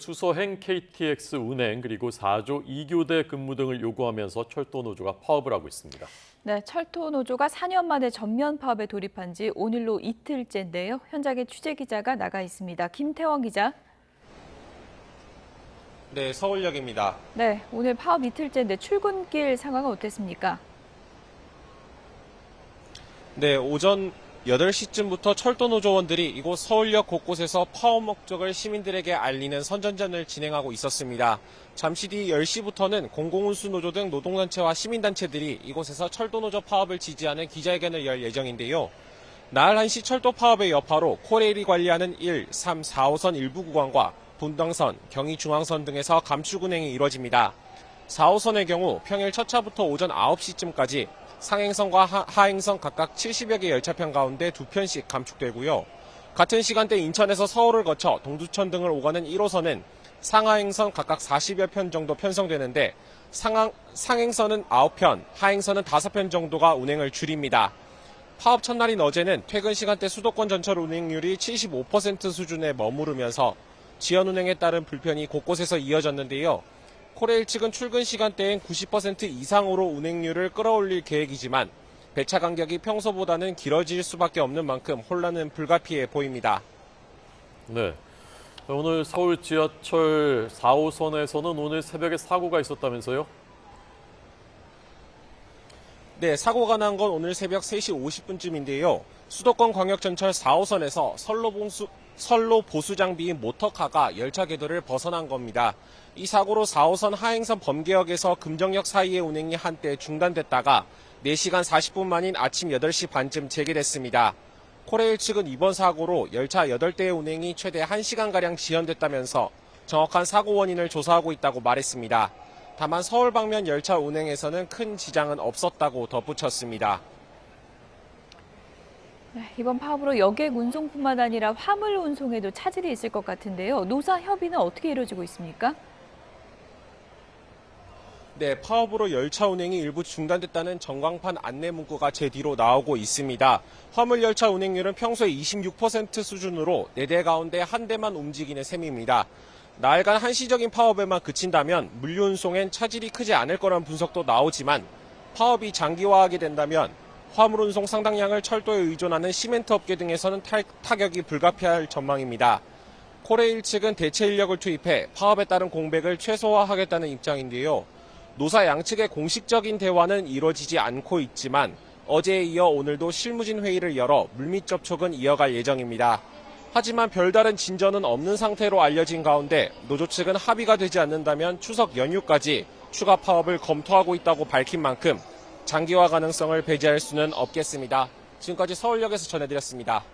수서행 KTX 운행 그리고 4조 2교대 근무 등을 요구하면서 철도노조가 파업을 하고 있습니다. 네, 철도노조가 4년 만에 전면 파업에 돌입한 지 오늘로 이틀째인데요. 현장에 취재 기자가 나가 있습니다. 김태원 기자. 네, 서울역입니다. 네, 오늘 파업 이틀째인데 출근길 상황은 어땠습니까? 네, 오전 8시쯤부터 철도노조원들이 이곳 서울역 곳곳에서 파업 목적을 시민들에게 알리는 선전전을 진행하고 있었습니다. 잠시 뒤 10시부터는 공공운수노조 등 노동단체와 시민단체들이 이곳에서 철도노조 파업을 지지하는 기자회견을 열 예정인데요. 나흘 1시 철도 파업의 여파로 코레일이 관리하는 1, 3, 4호선 일부 구간과 분당선, 경의중앙선 등에서 감축 운행이 이뤄집니다. 4호선의 경우 평일 첫 차부터 오전 9시쯤까지 상행선과 하행선 각각 70여 개 열차편 가운데 2편씩 감축되고요. 같은 시간대 인천에서 서울을 거쳐 동두천 등을 오가는 1호선은 상하행선 각각 40여 편 정도 편성되는데 상행선은 9편, 하행선은 5편 정도가 운행을 줄입니다. 파업 첫날인 어제는 퇴근 시간대 수도권 전철 운행률이 75% 수준에 머무르면서 지연 운행에 따른 불편이 곳곳에서 이어졌는데요. 코레일 측은 출근 시간대엔 90% 이상으로 운행률을 끌어올릴 계획이지만 배차 간격이 평소보다는 길어질 수밖에 없는 만큼 혼란은 불가피해 보입니다. 네, 오늘 서울 지하철 4호선에서는 오늘 새벽에 사고가 있었다면서요? 네, 사고가 난 건 오늘 새벽 3시 50분쯤인데요. 수도권 광역전철 4호선에서 선로 보수 장비인 모터카가 열차 궤도를 벗어난 겁니다. 이 사고로 4호선 하행선 범계역에서 금정역 사이의 운행이 한때 중단됐다가 4시간 40분 만인 아침 8시 반쯤 재개됐습니다. 코레일 측은 이번 사고로 열차 8대의 운행이 최대 1시간가량 지연됐다면서 정확한 사고 원인을 조사하고 있다고 말했습니다. 다만 서울 방면 열차 운행에서는 큰 지장은 없었다고 덧붙였습니다. 네, 이번 파업으로 여객 운송뿐만 아니라 화물 운송에도 차질이 있을 것 같은데요. 노사 협의는 어떻게 이루어지고 있습니까? 네, 파업으로 열차 운행이 일부 중단됐다는 전광판 안내 문구가 제 뒤로 나오고 있습니다. 화물 열차 운행률은 평소에 26% 수준으로 4대 가운데 한 대만 움직이는 셈입니다. 나흘간 한시적인 파업에만 그친다면 물류 운송엔 차질이 크지 않을 거란 분석도 나오지만 파업이 장기화하게 된다면 화물 운송 상당량을 철도에 의존하는 시멘트 업계 등에서는 타격이 불가피할 전망입니다. 코레일 측은 대체 인력을 투입해 파업에 따른 공백을 최소화하겠다는 입장인데요. 노사 양측의 공식적인 대화는 이루어지지 않고 있지만 어제에 이어 오늘도 실무진 회의를 열어 물밑 접촉은 이어갈 예정입니다. 하지만 별다른 진전은 없는 상태로 알려진 가운데 노조 측은 합의가 되지 않는다면 추석 연휴까지 추가 파업을 검토하고 있다고 밝힌 만큼 장기화 가능성을 배제할 수는 없겠습니다. 지금까지 서울역에서 전해드렸습니다.